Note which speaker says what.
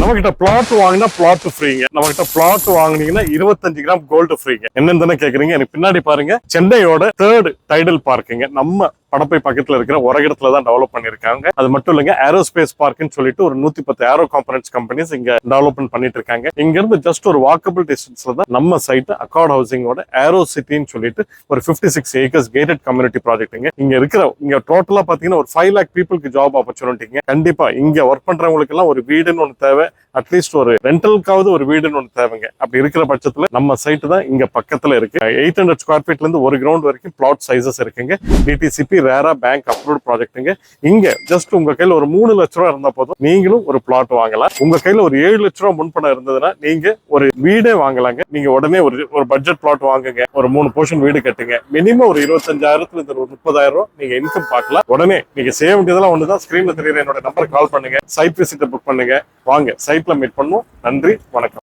Speaker 1: நம்ம கிட்ட பிளாட் வாங்கினா பிளாட் ஃப்ரீங்க. நம்ம கிட்ட பிளாட் வாங்குனீங்கன்னா 25 கிராம் கோல்டு ஃப்ரீங்க. என்னன்னு தானே கேக்குறீங்க? எனக்கு பின்னாடி பாருங்க, சென்னையோட 3rd டைடல் பார்க்குங்க. நம்ம படப்பை பக்கத்துல இருக்கிற ஒரு இடத்துல தான் டெவலப் பண்ணிருக்காங்க. அது மட்டும் இல்லைங்க, ஏரோஸ்பேஸ் பார்க்னு சொல்லிட்டு ஒரு 110 ஏரோ காம்பனன்ட்ஸ் கம்பெனிஸ் இங்க டெவலப்மெண்ட் பண்ணிட்டு இருக்காங்க. இங்க இருந்து ஜஸ்ட் ஒரு வாக்கபிள் டிஸ்டன்ஸ்ல தான் நம்ம சைட் அக்கார்ட் ஹவுசிங்கோட ஏரோ சிட்டின்னு சொல்லிட்டு ஒரு 56 ஏக்கர்ஸ் கேட்டட் கம்யூனிட்டி ப்ராஜெக்ட்டுங்க. இங்க டோட்டலா பாத்தீங்கன்னா ஒரு 5 lakh பீப்புளுக்கு ஜாப் ஆப்பர்ச்சுனிட்டிங்க. கண்டிப்பா இங்க ஒர்க் பண்றவங்களுக்கு எல்லாம் ஒரு வீடுன்னு ஒன்று தேவை, அட்லீஸ்ட் ஒரு ரெண்டலுக்காவது ஒரு வீடுன்னு ஒன்று தேவைங்க. அப்படி இருக்கிற பட்சத்துல நம்ம சைட் தான் இங்க பக்கத்துல இருக்கு. 800 ஸ்கொயர் ஃபீட்ல இருந்து 1 கிரவுண்ட் வரைக்கும் பிளாட் சைசஸ் இருக்குங்க. டிடிசிபி ரேரா பேங்க் அப்ரூவ்ட் ப்ராஜெக்ட்டுங்க. இங்க ஜஸ்ட் உங்க கையில ஒரு 3 லட்ச ரூபா இருந்தா போதும், நீங்களும் ஒரு பிளாட் வாங்கலாம். உங்க கையில ஒரு 7 லட்ச ரூபா முன்பணம் இருந்ததுன்னா நீங்க ஒரு வீடே வாங்கலாங்க. நீங்க உடனே ஒரு பட்ஜெட் பிளாட் வாங்குங்க, ஒரு 3 போர்ஷன் வீடு கட்டுங்க. மினிமம் ஒரு 25,000 இருந்து ஒரு 30,000 நீங்க இன்கம் பார்க்கலாம். உடனே நீங்க செய்ய வேண்டியதெல்லாம் ஒண்ணுதான், ஸ்கிரீன்ல தெரியுற என்னோட நம்பர் கால் பண்ணுங்க, சைட் விசிட்டை புக் பண்ணுங்க, வாங்க சைட்ல மீட் பண்ணுவோம். நன்றி, வணக்கம்.